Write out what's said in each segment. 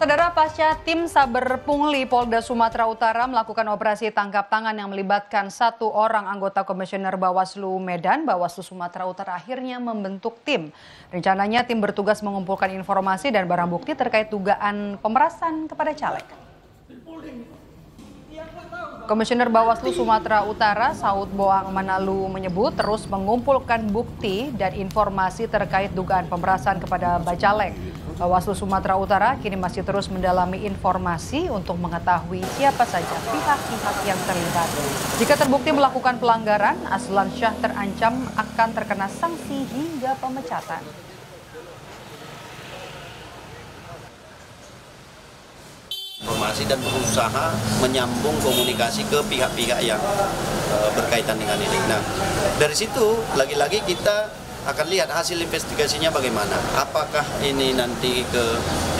Saudara, pasca tim Saber Pungli Polda Sumatera Utara melakukan operasi tangkap tangan yang melibatkan 1 orang anggota Komisioner Bawaslu Medan, Bawaslu Sumatera Utara akhirnya membentuk tim. Rencananya tim bertugas mengumpulkan informasi dan barang bukti terkait dugaan pemerasan kepada caleg. Komisioner Bawaslu Sumatera Utara, Saud Boang Manalu menyebut terus mengumpulkan bukti dan informasi terkait dugaan pemerasan kepada bacalek. Bawaslu Sumatera Utara kini masih terus mendalami informasi untuk mengetahui siapa saja pihak-pihak yang terlibat. Jika terbukti melakukan pelanggaran, Aslan Syah terancam akan terkena sanksi hingga pemecatan. Informasi dan berusaha menyambung komunikasi ke pihak-pihak yang berkaitan dengan ini. Nah, dari situ lagi-lagi kita akan lihat hasil investigasinya bagaimana. Apakah ini nanti ke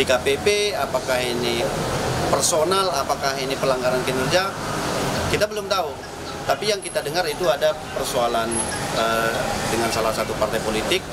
DKPP, apakah ini personal, apakah ini pelanggaran kinerja, kita belum tahu. Tapi yang kita dengar itu ada persoalan dengan salah satu partai politik.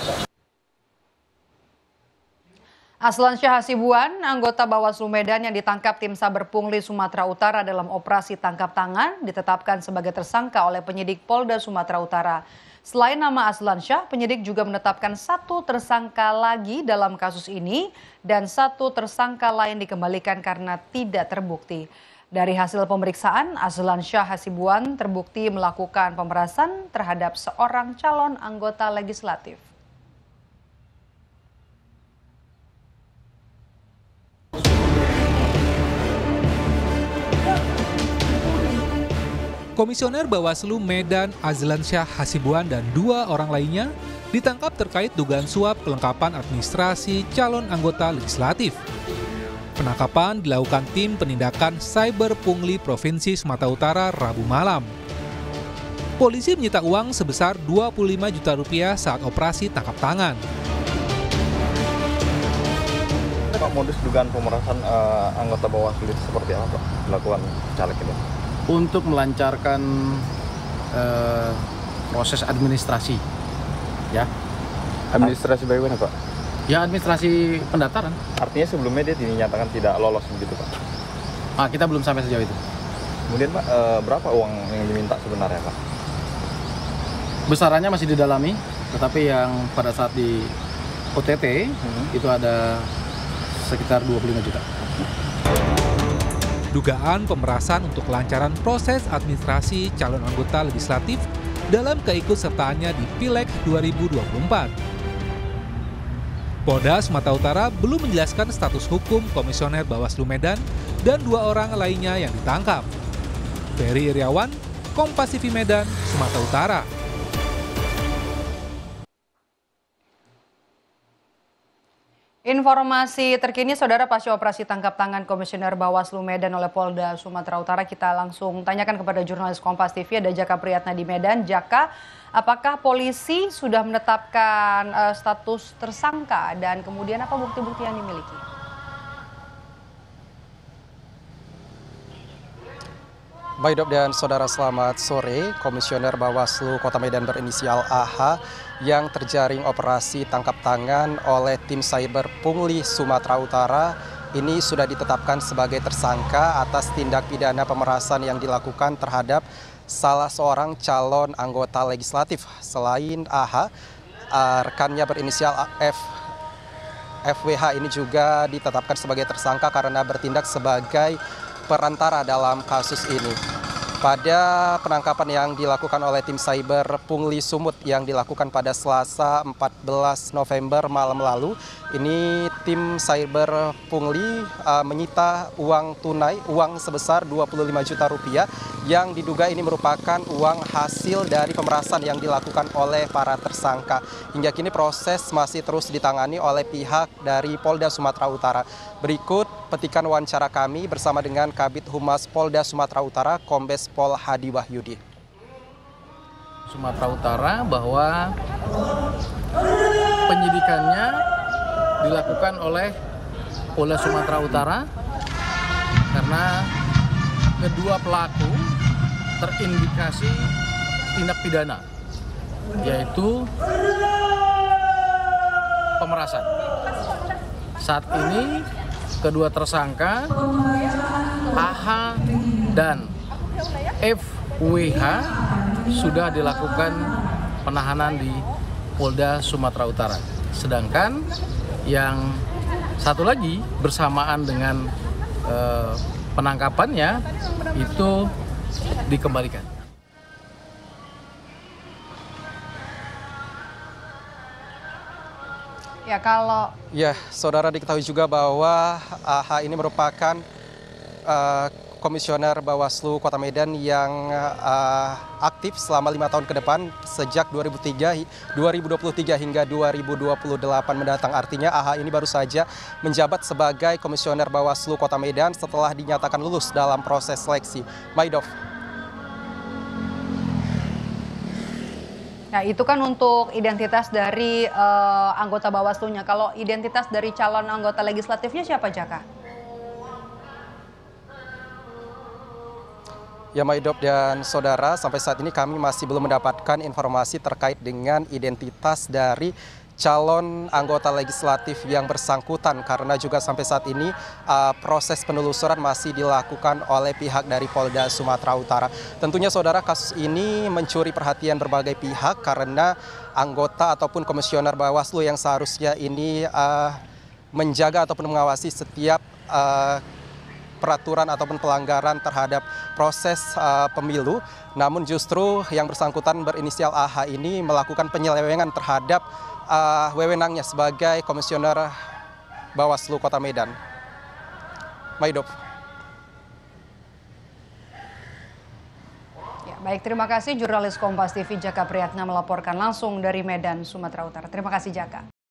Aslan Syah Hasibuan, anggota Bawaslu Medan yang ditangkap tim Saber Pungli Sumatera Utara dalam operasi tangkap tangan, ditetapkan sebagai tersangka oleh penyidik Polda Sumatera Utara. Selain nama Aslan Syah, penyidik juga menetapkan 1 tersangka lagi dalam kasus ini dan 1 tersangka lain dikembalikan karena tidak terbukti. Dari hasil pemeriksaan, Aslan Syah Hasibuan terbukti melakukan pemerasan terhadap seorang calon anggota legislatif. Komisioner Bawaslu Medan Aslan Syah Hasibuan dan 2 orang lainnya ditangkap terkait dugaan suap kelengkapan administrasi calon anggota legislatif. Penangkapan dilakukan tim penindakan Cyber Pungli Provinsi Sumatera Utara Rabu malam. Polisi menyita uang sebesar Rp25 juta saat operasi tangkap tangan. Pak, modus dugaan pemerasan anggota Bawaslu itu seperti apa, Pak, dilakukan caleg ini? Untuk melancarkan proses administrasi, ya. Administrasi bagaimana, Pak? Ya, administrasi pendaftaran. Artinya sebelumnya dia dinyatakan tidak lolos begitu, Pak? Kita belum sampai sejauh itu. Kemudian, Pak, berapa uang yang diminta sebenarnya, Pak? Besarannya masih didalami, tetapi yang pada saat di OTT itu ada sekitar 25 juta. Dugaan pemerasan untuk kelancaran proses administrasi calon anggota legislatif dalam keikutsertaannya di Pileg 2024. Polda Sumatera Utara belum menjelaskan status hukum Komisioner Bawaslu Medan dan 2 orang lainnya yang ditangkap. Ferry Iriawan, Kompas TV Medan, Sumatera Utara. Informasi terkini, Saudara, pasca operasi tangkap tangan Komisioner Bawaslu Medan oleh Polda Sumatera Utara, kita langsung tanyakan kepada jurnalis Kompas TV, ada Jaka Priyatna di Medan. Jaka, apakah polisi sudah menetapkan status tersangka dan kemudian apa bukti-bukti yang dimiliki? Baik Dok dan Saudara, selamat sore. Komisioner Bawaslu Kota Medan berinisial AH yang terjaring operasi tangkap tangan oleh tim Cyber Pungli Sumatera Utara ini sudah ditetapkan sebagai tersangka atas tindak pidana pemerasan yang dilakukan terhadap salah seorang calon anggota legislatif. Selain AH, rekannya berinisial FWH ini juga ditetapkan sebagai tersangka karena bertindak sebagai perantara dalam kasus ini. Pada penangkapan yang dilakukan oleh tim Cyber Pungli Sumut yang dilakukan pada Selasa 14 November malam lalu, ini tim Cyber Pungli menyita uang tunai, uang sebesar Rp25 juta yang diduga ini merupakan uang hasil dari pemerasan yang dilakukan oleh para tersangka. Hingga kini proses masih terus ditangani oleh pihak dari Polda Sumatera Utara. Berikut petikan wawancara kami bersama dengan Kabid Humas Polda Sumatera Utara, Kombes Pol Hadi Wahyudi. Sumatera Utara bahwa penyidikannya dilakukan oleh Polda Sumatera Utara karena kedua pelaku terindikasi tindak pidana, yaitu pemerasan. Saat ini kedua tersangka AH dan FWH sudah dilakukan penahanan di Polda Sumatera Utara. Sedangkan yang satu lagi bersamaan dengan penangkapannya itu dikembalikan. Ya, kalau saudara, diketahui juga bahwa AH ini merupakan komisioner Bawaslu Kota Medan yang aktif selama 5 tahun ke depan sejak 2023 hingga 2028 mendatang. Artinya AH ini baru saja menjabat sebagai komisioner Bawaslu Kota Medan setelah dinyatakan lulus dalam proses seleksi. Maidov. Nah, itu kan untuk identitas dari anggota Bawaslu-nya. Kalau identitas dari calon anggota legislatifnya siapa, Jaka? Ya, Maidop dan saudara, sampai saat ini kami masih belum mendapatkan informasi terkait dengan identitas dari calon anggota legislatif yang bersangkutan, karena juga sampai saat ini proses penelusuran masih dilakukan oleh pihak dari Polda Sumatera Utara. Tentunya saudara, kasus ini mencuri perhatian berbagai pihak karena anggota ataupun komisioner Bawaslu yang seharusnya ini menjaga ataupun mengawasi setiap peraturan ataupun pelanggaran terhadap proses pemilu, namun justru yang bersangkutan berinisial AH ini melakukan penyelewengan terhadap wewenangnya sebagai komisioner Bawaslu Kota Medan. Maidop. Ya, baik, terima kasih jurnalis Kompas TV Jaka Priyatna melaporkan langsung dari Medan, Sumatera Utara. Terima kasih, Jaka.